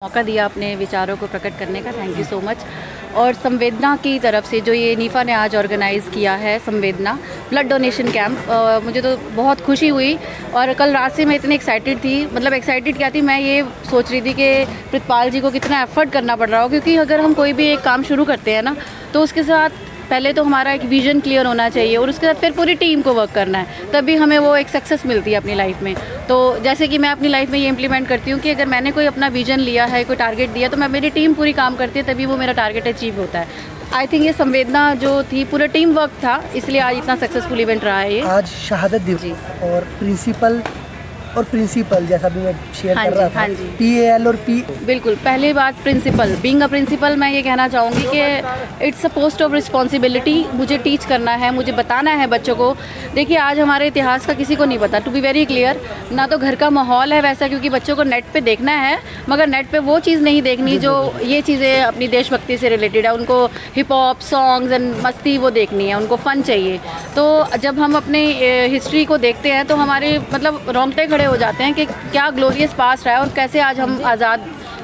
मौका दिया अपने विचारों को प्रकट करने का, थैंक यू सो मच। और संवेदना की तरफ से जो ये नीफा ने आज ऑर्गेनाइज़ किया है, संवेदना ब्लड डोनेशन कैंप, मुझे तो बहुत खुशी हुई। और कल रात से मैं इतनी एक्साइटेड थी, मतलब एक्साइटेड क्या थी, मैं ये सोच रही थी कि प्रितपाल जी को कितना एफर्ट करना पड़ रहा हो, क्योंकि अगर हम कोई भी एक काम शुरू करते हैं ना, तो उसके साथ पहले तो हमारा एक विज़न क्लियर होना चाहिए और उसके बाद फिर पूरी टीम को वर्क करना है, तभी हमें वो एक सक्सेस मिलती है अपनी लाइफ में। तो जैसे कि मैं अपनी लाइफ में ये इंप्लीमेंट करती हूँ कि अगर मैंने कोई अपना विज़न लिया है, कोई टारगेट दिया, तो मैं मेरी टीम पूरी काम करती है, तभी वो मेरा टारगेट अचीव होता है। आई थिंक ये संवेदना जो थी पूरा टीम वर्क था, इसलिए आज इतना सक्सेसफुल इवेंट रहा है ये। आज शहादत दिवस और प्रिंसिपल जैसा भी मैं शेयर कर रहा था, PAL और P। बिल्कुल, पहली बात प्रिंसिपल, बीइंग अ प्रिंसिपल मैं ये कहना चाहूँगी कि it's a post of responsibility. मुझे टीच करना है, मुझे बताना है बच्चों को। देखिए आज हमारे इतिहास का किसी को नहीं पता, टू बी वेरी क्लियर। ना तो घर का माहौल है वैसा, क्योंकि बच्चों को नेट पे देखना है, मगर नेट पे वो चीज़ नहीं देखनी जो ये चीज़ें अपनी देशभक्ति से रिलेटेड है। उनको हिप हॉप सॉन्ग्स एंड मस्ती वो देखनी है, उनको फ़न चाहिए। तो जब हम अपने हिस्ट्री को देखते हैं तो हमारे मतलब रोंगटे खड़े हो जाते हैं कि क्या ग्लोरियस पास्ट रहा है और कैसे आज हम आज़ाद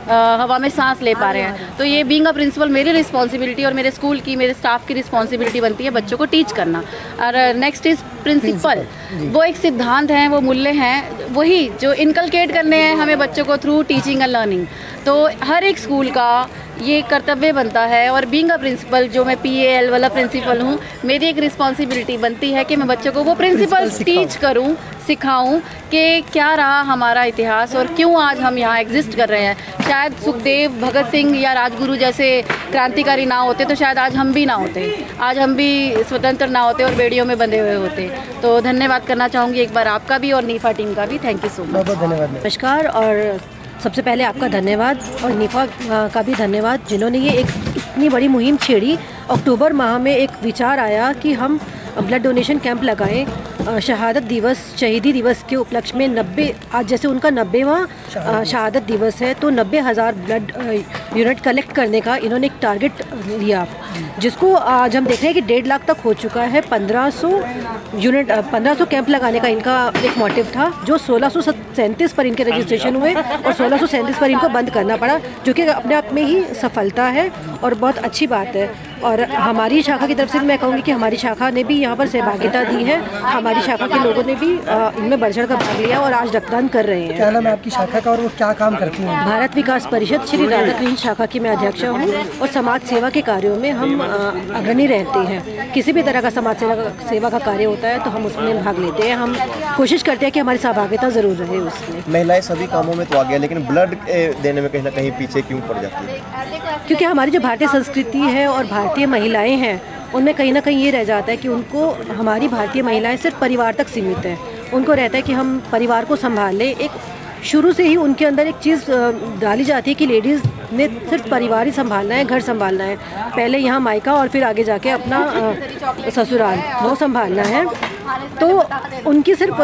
हवा में सांस ले पा रहे हैं। तो ये बीइंग अ प्रिंसिपल मेरी रिस्पॉन्सिबिलिटी और मेरे स्कूल की, मेरे स्टाफ की रिस्पॉन्सिबिलिटी बनती है बच्चों को टीच करना। और नेक्स्ट इज़ प्रिंसिपल, वो एक सिद्धांत हैं, वो मूल्य हैं, वही जो इनकलकेट करने हैं हमें बच्चों को थ्रू टीचिंग एंड लर्निंग। तो हर एक स्कूल का ये कर्तव्य बनता है। और बीइंग अ प्रिंसिपल, जो मैं PAL वाला प्रिंसिपल हूँ, मेरी एक रिस्पॉन्सिबिलिटी बनती है कि मैं बच्चों को वो प्रिंसिपल्स टीच करूँ, सिखाऊं कि क्या रहा हमारा इतिहास और क्यों आज हम यहाँ एग्जिस्ट कर रहे हैं। शायद सुखदेव, भगत सिंह या राजगुरु जैसे क्रांतिकारी ना होते तो शायद आज हम भी ना होते, आज हम भी स्वतंत्र ना होते और बेड़ियों में बंधे हुए होते। तो धन्यवाद करना चाहूँगी एक बार आपका भी और नीफा टीम का भी, थैंक यू सो मच। बहुत धन्यवाद। नमस्कार, और सबसे पहले आपका धन्यवाद और नीफा का भी धन्यवाद, जिन्होंने ये एक इतनी बड़ी मुहिम छेड़ी। अक्टूबर माह में एक विचार आया कि हम ब्लड डोनेशन कैंप लगाएं शहादत दिवस, शहीदी दिवस के उपलक्ष्य में। 90 आज जैसे उनका 90वां शहादत दिवस है, तो 90,000 ब्लड यूनिट कलेक्ट करने का इन्होंने एक टारगेट लिया, जिसको आज हम देख रहे हैं कि 1.5 लाख तक हो चुका है। 1500 कैंप लगाने का इनका एक मोटिव था, जो 1637 पर इनके रजिस्ट्रेशन हुए और 1637 पर इनको बंद करना पड़ा, जो कि अपने आप में ही सफलता है और बहुत अच्छी बात है। और हमारी शाखा की तरफ से मैं कहूँगी कि हमारी शाखा ने भी यहाँ पर सहभागिता दी है। हमारी शाखा के लोगों ने भी इनमें बढ़ चढ़ कर भाग लिया और आज रक्तदान कर रहे हैं। क्या नाम है आपकी शाखा का और वो क्या काम करती हैं? भारत विकास परिषद श्री राधा कृष्ण शाखा की मैं अध्यक्ष हूँ और समाज सेवा के कार्यों में हम अग्रणी रहते हैं। किसी भी तरह का समाज सेवा का कार्य होता है तो हम उसमें भाग लेते हैं। हम कोशिश करते हैं कि हमारी सहभागिता ज़रूर रहे उसमें। महिलाएं सभी कामों में तो आगे, लेकिन ब्लड देने में कहीं ना कहीं पीछे क्यों पड़ जाती है? क्योंकि हमारी जो भारतीय संस्कृति है और भारतीय महिलाएं हैं, उनमें कहीं ना कहीं ये रह जाता है कि उनको, हमारी भारतीय महिलाएं सिर्फ परिवार तक सीमित हैं। उनको रहता है कि हम परिवार को संभाल लें। एक शुरू से ही उनके अंदर एक चीज़ डाली जाती है कि लेडीज़ ने सिर्फ परिवार ही संभालना है, घर संभालना है, पहले यहाँ मायका और फिर आगे जाके अपना ससुराल वो संभालना है। तो उनकी सिर्फ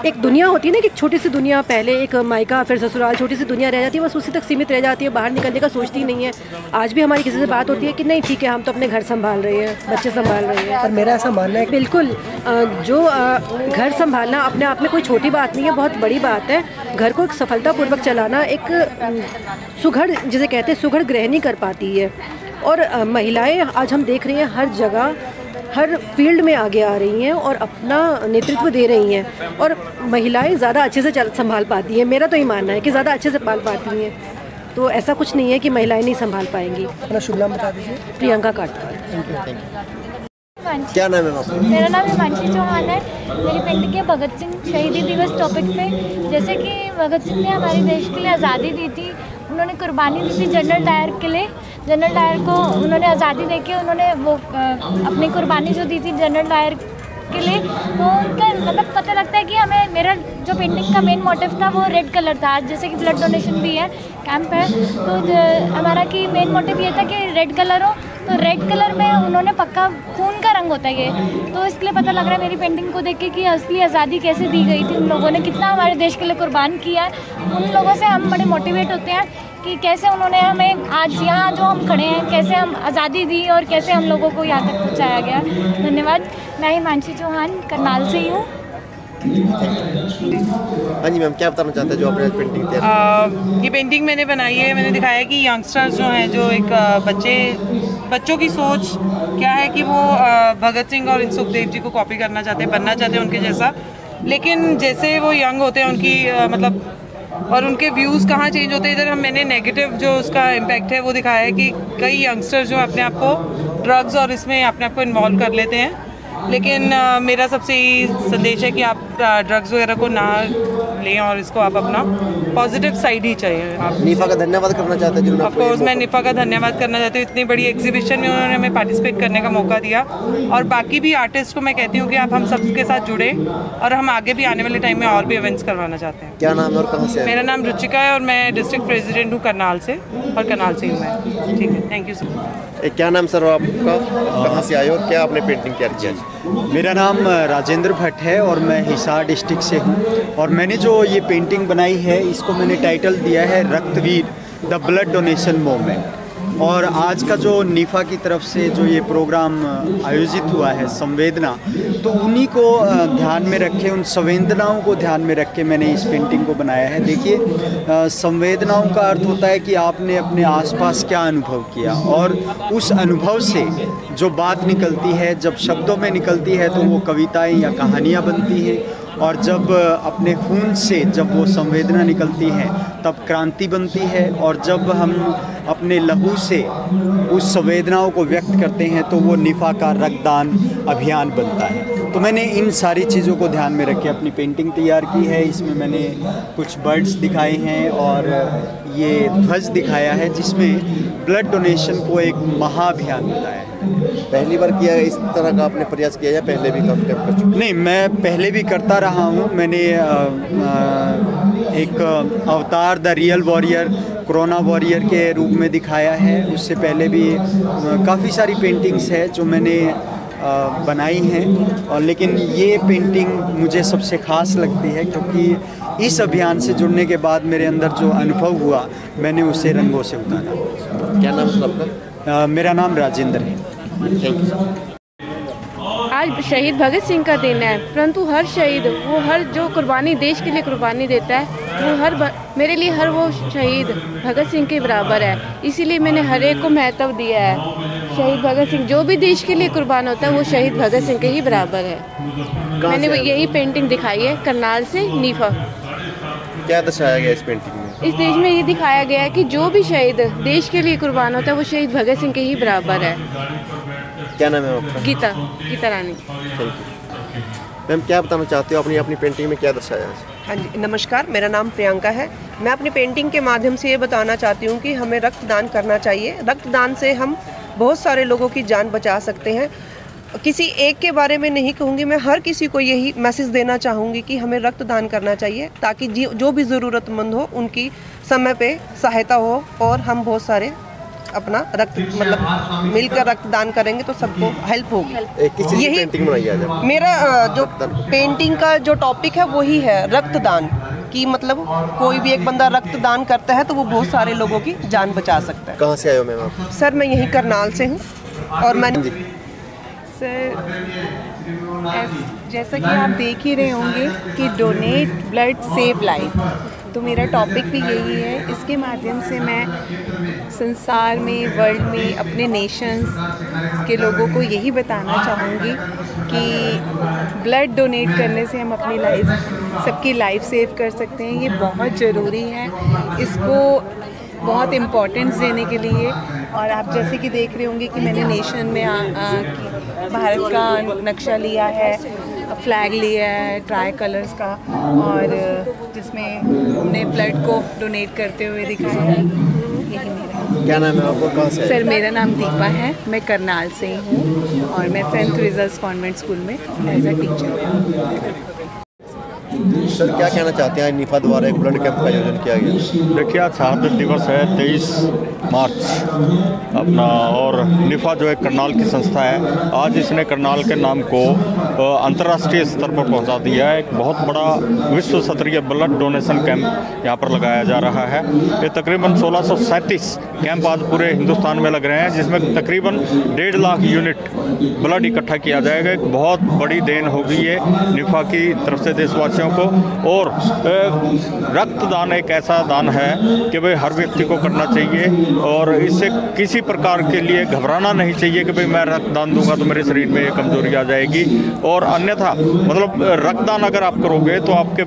एक दुनिया होती है ना, कि छोटी सी दुनिया, पहले एक मायका फिर ससुराल, छोटी सी दुनिया रह जाती है, बस उसी तक सीमित रह जाती है, बाहर निकलने का सोचती नहीं है। आज भी हमारी किसी से बात होती है कि नहीं ठीक है, हम तो अपने घर संभाल रहे हैं, बच्चे संभाल रहे हैं। पर मेरा ऐसा मानना है बिल्कुल, जो घर संभालना अपने आप में कोई छोटी बात नहीं है, बहुत बड़ी बात है। घर को एक सफलतापूर्वक चलाना एक सुघड़, जिसे कहते हैं सुघड़ गृहिणी कर पाती है। और महिलाएं आज हम देख रहे हैं हर जगह, हर फील्ड में आगे आ रही हैं और अपना नेतृत्व दे रही हैं, और महिलाएं ज़्यादा अच्छे से संभाल पाती हैं। मेरा तो ये मानना है कि ज़्यादा अच्छे से संभाल पाती हैं। तो ऐसा कुछ नहीं है कि महिलाएं नहीं संभाल पाएंगी। अपना शुभ नाम बता दीजिए। प्रियंका काटपाल। क्या नाम है आपका? मेरा नाम हिमांशी चौहान है। मेरी पेंटिंग है भगत सिंह शहीदी दिवस टॉपिक पे। जैसे कि भगत सिंह ने हमारे देश के लिए आज़ादी दी थी, उन्होंने कुर्बानी दी थी जनरल डायर के लिए। जनरल डायर को उन्होंने आज़ादी देके उन्होंने वो अपनी कुर्बानी जो दी थी जनरल डायर के लिए, तो उनका मतलब पता लगता है कि हमें, मेरा जो पेंटिंग का मेन मोटिव था वो रेड कलर था। जैसे कि ब्लड डोनेशन भी है, कैंप है, तो हमारा कि मेन मोटिव ये था कि रेड कलर हो, तो रेड कलर में उन्होंने पक्का खून का रंग होता है ये, तो इसलिए पता लग रहा है मेरी पेंटिंग को देख के कि असली आज़ादी कैसे दी गई थी, उन लोगों ने कितना हमारे देश के लिए कुर्बान किया है। उन लोगों से हम बड़े मोटिवेट होते हैं कि कैसे उन्होंने हमें आज यहाँ जो हम खड़े हैं, कैसे हम आज़ादी दी और कैसे हम लोगों को यहाँ तक पहुँचाया गया। धन्यवाद। मैं हिमांशी चौहान करनाल से ही हूँ। हाँ जी मैम, क्या बताना चाहते हैं जो आपने पेंटिंग तैयार ये पेंटिंग मैंने बनाई है, मैंने दिखाया कि यंगस्टर्स जो हैं, जो एक बच्चों की सोच क्या है कि वो भगत सिंह और सुखदेव जी को कॉपी करना चाहते हैं, बनना चाहते हैं उनके जैसा, लेकिन जैसे वो यंग होते हैं उनकी मतलब और उनके व्यूज़ कहाँ चेंज होते हैं। इधर मैंने नेगेटिव जो उसका इम्पैक्ट है वो दिखाया है कि कई यंगस्टर्स जो अपने आप को ड्रग्स और इसमें अपने आप को इन्वॉल्व कर लेते हैं, लेकिन मेरा सबसे ही संदेश है कि आप ड्रग्स वगैरह को ना लें और इसको आप अपना पॉजिटिव साइड ही चाहिए। आप निफा का धन्यवाद करना चाहते हैं जिन्होंने ऑफ कोर्स मैं निफा का धन्यवाद करना चाहती हूँ, इतनी बड़ी एग्जीबिशन में उन्होंने हमें पार्टिसिपेट करने का मौका दिया, और बाकी भी आर्टिस्ट को मैं कहती हूँ कि आप हम सबके साथ जुड़े और हम आगे भी आने वाले टाइम में और भी इवेंट्स करवाना चाहते हैं। क्या नाम है और कहाँ से? मेरा नाम रुचिका है और मैं डिस्ट्रिक्ट प्रेसिडेंट हूँ करनाल से, और करनाल से हूँ मैं। ठीक है, थैंक यू सो मच। क्या नाम सर आपका, कहाँ से आए और क्या आपने पेंटिंग तैयार किया? मेरा नाम राजेंद्र भट्ट है और मैं हिसार डिस्ट्रिक्ट से हूँ, और मैंने जो ये पेंटिंग बनाई है इसको मैंने टाइटल दिया है Raktveer the blood donation movement. और आज का जो निफा की तरफ से जो ये प्रोग्राम आयोजित हुआ है संवेदना, तो उन्हीं को ध्यान में रखे, उन संवेदनाओं को ध्यान में रख के मैंने इस पेंटिंग को बनाया है। देखिए संवेदनाओं का अर्थ होता है कि आपने अपने आसपास क्या अनुभव किया, और उस अनुभव से जो बात निकलती है, जब शब्दों में निकलती है तो वो कविताएं या कहानियाँ बनती हैं, और जब अपने खून से जब वो संवेदना निकलती है तब क्रांति बनती है, और जब हम अपने लहू से उस संवेदनाओं को व्यक्त करते हैं तो वो निफा का रक्तदान अभियान बनता है। तो मैंने इन सारी चीज़ों को ध्यान में रख के अपनी पेंटिंग तैयार की है। इसमें मैंने कुछ बर्ड्स दिखाए हैं और ये ध्वज दिखाया है जिसमें ब्लड डोनेशन को एक महाअभियान बताया है। पहली बार किया इस तरह का आपने प्रयास किया या पहले भी काफ़ी टाइम कर चुके? नहीं, मैं पहले भी करता रहा हूँ। मैंने एक अवतार the real warrior, corona warrior के रूप में दिखाया है। उससे पहले भी काफ़ी सारी पेंटिंग्स है जो मैंने बनाई हैं, और लेकिन ये पेंटिंग मुझे सबसे ख़ास लगती है क्योंकि इस अभियान से जुड़ने के बाद मेरे अंदर जो अनुभव हुआ मैंने उसे रंगों से उतारा। क्या नाम है आपका? मेरा नाम राजेंद्र है। Thank you. आज शहीद भगत सिंह का दिन है, परंतु हर शहीद वो हर जो कुर्बानी देश के लिए कुर्बानी देता है वो मेरे लिए हर वो शहीद भगत सिंह के बराबर है। इसीलिए मैंने हर एक को महत्व दिया है। शहीद भगत सिंह जो भी देश के लिए कुर्बान होता है वो शहीद भगत सिंह के ही बराबर है। मैंने यही पेंटिंग दिखाई है करनाल से निफा। क्या दर्शाया गया इस पेंटिंग में? इस देश में ये दिखाया गया है कि जो भी शहीद देश के लिए कुर्बान होता है वो शहीद भगत सिंह के ही बराबर है। क्या नाम है आपका? Geeta Rani. Thank you. Ma'am क्या बताना चाहते हो, अपनी पेंटिंग में क्या दर्शाया है? हाँ जी, नमस्कार, मेरा नाम प्रियंका है। मैं अपनी पेंटिंग के माध्यम से ये बताना चाहती हूँ कि हमें रक्तदान करना चाहिए। रक्तदान से हम बहुत सारे लोगों की जान बचा सकते हैं। किसी एक के बारे में नहीं कहूँगी, मैं हर किसी को यही मैसेज देना चाहूँगी कि हमें रक्तदान करना चाहिए ताकि जो भी ज़रूरतमंद हो उनकी समय पे सहायता हो, और हम बहुत सारे अपना मतलब मिलकर रक्तदान करेंगे तो सबको हेल्प होगी। यही पेंटिंग बनाई है। मेरा जो पेंटिंग का जो टॉपिक है वही है रक्तदान की, मतलब कोई भी एक बंदा रक्तदान करता है तो वो बहुत सारे लोगों की जान बचा सकता है। कहाँ से आए हो मैम आप? सर मैं यहीं करनाल से हूँ। और मैंने सर जैसा कि आप देख ही रहे होंगे कि डोनेट ब्लड सेव लाइफ, तो मेरा टॉपिक भी यही है। इसके माध्यम से मैं संसार में, वर्ल्ड में, अपने नेशंस के लोगों को यही बताना चाहूँगी कि ब्लड डोनेट करने से हम अपनी लाइफ, सबकी लाइफ सेव कर सकते हैं। ये बहुत ज़रूरी है, इसको बहुत इम्पोर्टेंस देने के लिए। और आप जैसे कि देख रहे होंगे कि मैंने नेशन में भारत का नक्शा लिया है, फ्लैग लिया है ट्राई कलर्स का, और जिसमें हमने ब्लड को डोनेट करते हुए दिखाया है। यही मेरा। क्या नाम है आपको, कहाँ से? सर मेरा नाम दीपा है, मैं करनाल से ही हूँ और मैं सेंट रिजल्ट कॉन्वेंट स्कूल में एज अ टीचर हूँ। सर क्या कहना चाहते हैं, निफा द्वारा एक ब्लड कैंप का आयोजन किया गया? देखिए आज शहादत दिवस है 23 मार्च अपना, और निफा जो है करनाल की संस्था है, आज इसने करनाल के नाम को अंतर्राष्ट्रीय स्तर पर पहुंचा दिया है। एक बहुत बड़ा विश्व स्तरीय ब्लड डोनेशन कैंप यहाँ पर लगाया जा रहा है। ये तकरीबन 1637 कैंप आज पूरे हिंदुस्तान में लग रहे हैं, जिसमें तकरीबन 1.5 लाख यूनिट ब्लड इकट्ठा किया जाएगा। एक बहुत बड़ी देन होगी ये निफा की तरफ से देशवासियों को। और रक्तदान एक ऐसा दान है कि भाई हर व्यक्ति को करना चाहिए, और इससे किसी प्रकार के लिए घबराना नहीं चाहिए कि भाई मैं रक्तदान दूंगा तो मेरे शरीर में ये कमजोरी आ जाएगी। और अन्यथा मतलब रक्तदान अगर आप करोगे तो आपके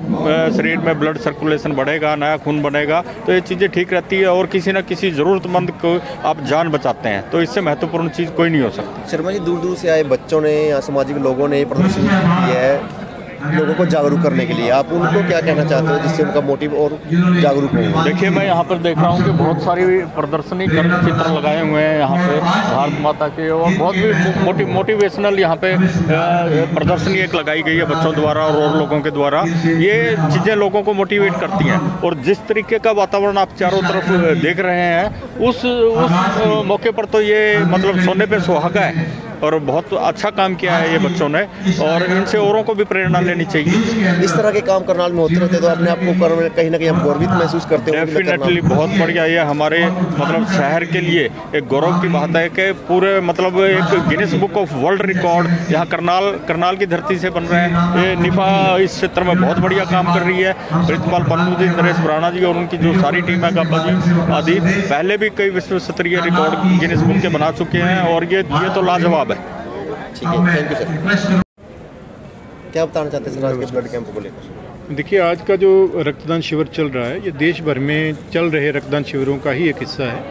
शरीर में ब्लड सर्कुलेशन बढ़ेगा, नया खून बनेगा, तो ये चीज़ें ठीक रहती है और किसी न किसी ज़रूरतमंद को आप जान बचाते हैं। तो इससे महत्वपूर्ण चीज़ कोई नहीं हो सकती। शर्मा जी, दूर दूर से आए बच्चों ने या सामाजिक लोगों ने प्रदर्शन किया है लोगों को जागरूक करने के लिए, आप उनको क्या कहना चाहते हो जिससे उनका मोटिव और जागरूक हो? देखिए मैं यहाँ पर देख रहा हूँ कि बहुत सारी प्रदर्शनी कर चित्र लगाए हुए हैं यहाँ पे भारत माता के, और बहुत भी मोटिवेशनल यहाँ पे प्रदर्शनी एक लगाई गई है बच्चों द्वारा और लोगों के द्वारा। ये चीज़ें लोगों को मोटिवेट करती हैं, और जिस तरीके का वातावरण आप चारों तरफ देख रहे हैं उस मौके पर तो ये मतलब सोने पे सुहागा है, और बहुत अच्छा काम किया है ये बच्चों ने, और इनसे औरों को भी प्रेरणा लेनी चाहिए। इस तरह के काम करनाल में होते रहते तो अपने आप को कहीं ना कहीं हम गौरवित महसूस करते हैं। डेफिनेटली बहुत बढ़िया, ये हमारे मतलब शहर के लिए एक गौरव की बात है कि पूरे मतलब एक Guinness book of world record यहाँ करनाल की धरती से बन रहे हैं। ये निफा इस क्षेत्र में बहुत बढ़िया काम कर रही है। प्रिंसिपल पन्नू जी, नरेश ब्राणा जी और उनकी जो सारी टीम है काबा जी आदि, पहले भी कई विश्व स्तरीय रिकॉर्ड गिनीज बुक के बना चुके हैं, और ये तो लाजवाब है। ठीक है, थैंक यू सर। क्या बताना चाहते हैं सर आज के ब्लड कैंप को लेकर? देखिए आज का जो रक्तदान शिविर चल रहा है ये देश भर में चल रहे रक्तदान शिविरों का ही एक हिस्सा है।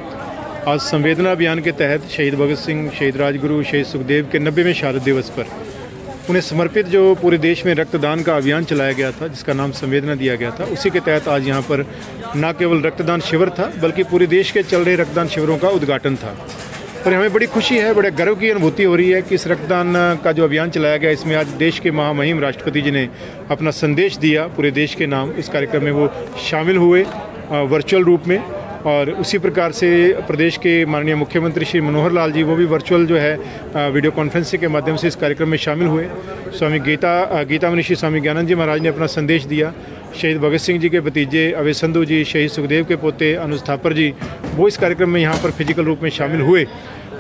आज संवेदना अभियान के तहत शहीद भगत सिंह, शहीद राजगुरु, शहीद सुखदेव के 90वें शहादत दिवस पर उन्हें समर्पित जो पूरे देश में रक्तदान का अभियान चलाया गया था, जिसका नाम संवेदना दिया गया था, उसी के तहत आज यहाँ पर न केवल रक्तदान शिविर था बल्कि पूरे देश के चल रहे रक्तदान शिविरों का उद्घाटन था। और हमें बड़ी खुशी है, बड़े गर्व की अनुभूति हो रही है कि इस रक्तदान का जो अभियान चलाया गया, इसमें आज देश के महामहिम राष्ट्रपति जी ने अपना संदेश दिया पूरे देश के नाम। इस कार्यक्रम में वो शामिल हुए वर्चुअल रूप में, और उसी प्रकार से प्रदेश के माननीय मुख्यमंत्री श्री मनोहर लाल जी वो भी वर्चुअल जो है वीडियो कॉन्फ्रेंसिंग के माध्यम से इस कार्यक्रम में शामिल हुए। स्वामी गीता मनीषी स्वामी ज्ञानंद जी महाराज ने अपना संदेश दिया। शहीद भगत सिंह जी के भतीजे अभय संधू जी, शहीद सुखदेव के पोते अनुज थापर जी, वो इस कार्यक्रम में यहाँ पर फिजिकल रूप में शामिल हुए।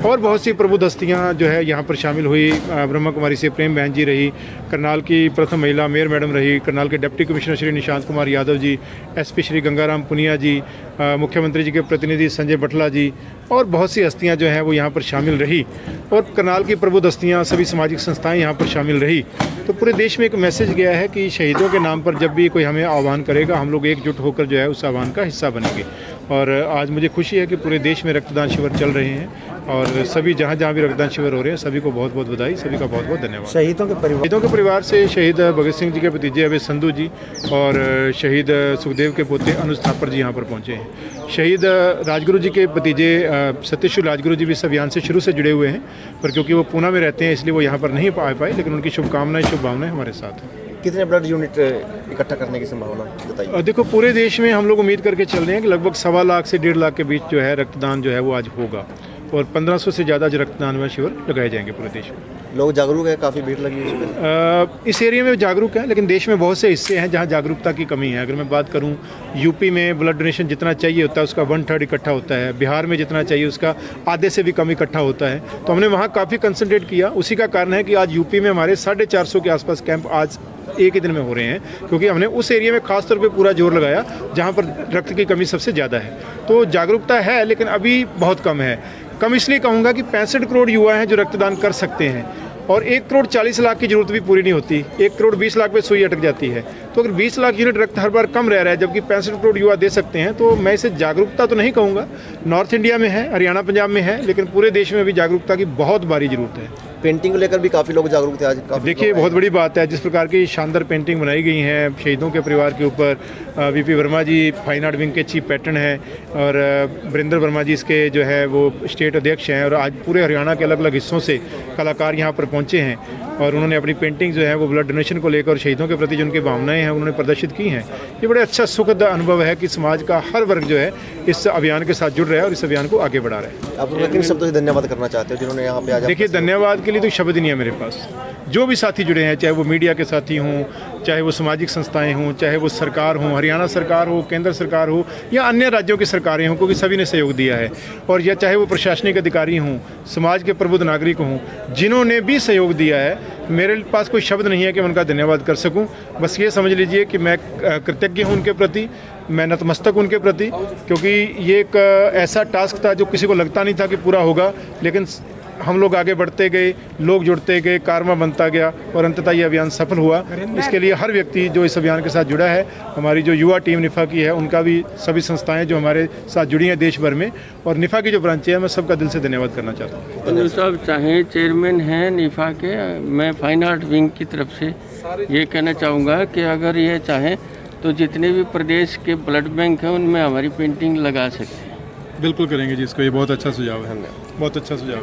और बहुत सी प्रबुद्ध हस्तियाँ जो है यहाँ पर शामिल हुई। ब्रह्मा कुमारी से प्रेम बहन जी रही, करनाल की प्रथम महिला मेयर मैडम रही, करनाल के deputy commissioner Shri Nishant Kumar Yadav ji, SP Shri Gangaram Punia जी, मुख्यमंत्री जी के प्रतिनिधि संजय बटला जी, और बहुत सी हस्तियाँ जो हैं वो यहाँ पर शामिल रही। और करनाल की प्रबुद्ध हस्तियाँ, सभी सामाजिक संस्थाएं यहाँ पर शामिल रही। तो पूरे देश में एक मैसेज गया है कि शहीदों के नाम पर जब भी कोई हमें आह्वान करेगा, हम लोग एकजुट होकर जो है उस आह्वान का हिस्सा बनेंगे। और आज मुझे खुशी है कि पूरे देश में रक्तदान शिविर चल रहे हैं, और सभी जहाँ भी रक्तदान शिविर हो रहे हैं सभी को बहुत बहुत बधाई, सभी का बहुत बहुत धन्यवाद। शहीदों के परिवार से शहीद भगत सिंह जी के भतीजे अभय संधू जी और शहीद सुखदेव के पोते अनुज थापर जी यहाँ पर पहुँचे हैं। शहीद राजगुरु जी के भतीजे सत्यश्री राजगुरु जी भी इस अभियान से शुरू से जुड़े हुए हैं, पर क्योंकि वो पूना में रहते हैं इसलिए वो यहाँ पर नहीं आ पाए, लेकिन उनकी शुभकामनाएं हमारे साथ हैं। कितने ब्लड यूनिट इकट्ठा करने की संभावना बताइए? देखो पूरे देश में हम लोग उम्मीद करके चल रहे हैं कि लगभग 1.25 लाख से 1.5 लाख के बीच जो है रक्तदान जो है वो आज होगा, और 1500 से ज़्यादा जो रक्तदान में शिविर लगाए जाएंगे पूरे देश में। लोग जागरूक है, काफ़ी भीड़ लगी है इसमें। इस एरिया में जागरूक है, लेकिन देश में बहुत से हिस्से हैं जहां जागरूकता की कमी है। अगर मैं बात करूं, यूपी में ब्लड डोनेशन जितना चाहिए होता है उसका 1/3 इकट्ठा होता है, बिहार में जितना चाहिए उसका आधे से भी कम इकट्ठा होता है। तो हमने वहाँ काफ़ी कंसंट्रेट किया। उसी का कारण है कि आज यूपी में हमारे 450 के आसपास कैंप आज एक ही दिन में हो रहे हैं, क्योंकि हमने उस एरिया में खास तौर पे पूरा जोर लगाया जहाँ पर रक्त की कमी सबसे ज़्यादा है। तो जागरूकता है, लेकिन अभी बहुत कम है। कम इसलिए कहूँगा कि 65 करोड़ युवा हैं जो रक्तदान कर सकते हैं, और 1 करोड़ 40 लाख की जरूरत भी पूरी नहीं होती। 1 करोड़ 20 लाख पे सुई अटक जाती है। तो अगर 20 लाख यूनिट रक्त हर बार कम रह रहा है जबकि 65 करोड़ युवा दे सकते हैं, तो मैं इसे जागरूकता तो नहीं कहूँगा। नॉर्थ इंडिया में है, हरियाणा पंजाब में है, लेकिन पूरे देश में अभी जागरूकता की बहुत भारी जरूरत है। पेंटिंग को लेकर भी काफ़ी लोग जागरूक थे आज। देखिए बहुत बड़ी बात है, जिस प्रकार की शानदार पेंटिंग बनाई गई है शहीदों के परिवार के ऊपर। वीपी वर्मा जी फाइन आर्ट विंग के चीफ पैटर्न हैं, और वरिंदर वर्मा जी इसके जो है वो स्टेट अध्यक्ष हैं, और आज पूरे हरियाणा के अलग अलग हिस्सों से कलाकार यहाँ पर पहुँचे हैं। और उन्होंने अपनी पेंटिंग जो है वो ब्लड डोनेशन को लेकर और शहीदों के प्रति जो उनकी भावनाएं हैं उन्होंने प्रदर्शित की हैं। ये बड़े अच्छा सुखद अनुभव है कि समाज का हर वर्ग जो है इस अभियान के साथ जुड़ रहा है और इस अभियान को आगे बढ़ा रहा है। आप किन शब्दों से धन्यवाद करना चाहते हो जिन्होंने यहाँ पे आज? देखिए, धन्यवाद के लिए तो शब्द नहीं है मेरे पास। जो भी साथी जुड़े हैं, चाहे वो मीडिया के साथी हों, चाहे वो सामाजिक संस्थाएं हों, चाहे वो सरकार हो, हरियाणा सरकार हो, केंद्र सरकार हो या अन्य राज्यों की सरकारें हों, क्योंकि सभी ने सहयोग दिया है, और या चाहे वो प्रशासनिक अधिकारी हों, समाज के प्रबुद्ध नागरिक हों, जिन्होंने भी सहयोग दिया है, मेरे पास कोई शब्द नहीं है कि मैं उनका धन्यवाद कर सकूं। बस ये समझ लीजिए कि मैं कृतज्ञ हूं उनके प्रति, मैं नतमस्तक उनके प्रति, क्योंकि ये एक ऐसा टास्क था जो किसी को लगता नहीं था कि पूरा होगा, लेकिन हम लोग आगे बढ़ते गए, लोग जुड़ते गए, कारवा बनता गया और अंततः ये अभियान सफल हुआ। इसके लिए हर व्यक्ति जो इस अभियान के साथ जुड़ा है, हमारी जो युवा टीम निफ़ा की है, उनका भी, सभी संस्थाएं जो हमारे साथ जुड़ी हैं देश भर में, और निफ़ा की जो ब्रांचें हैं, मैं सबका दिल से धन्यवाद करना चाहता हूँ। जो साहब चाहे चेयरमैन हैं निफ़ा के, मैं फाइन आर्ट विंग की तरफ से ये कहना चाहूँगा कि अगर ये चाहें तो जितने भी प्रदेश के ब्लड बैंक हैं उनमें हमारी पेंटिंग लगा सकते हैं। बिल्कुल करेंगे जी, इसको ये बहुत अच्छा सुझाव है, बहुत अच्छा सुझाव है।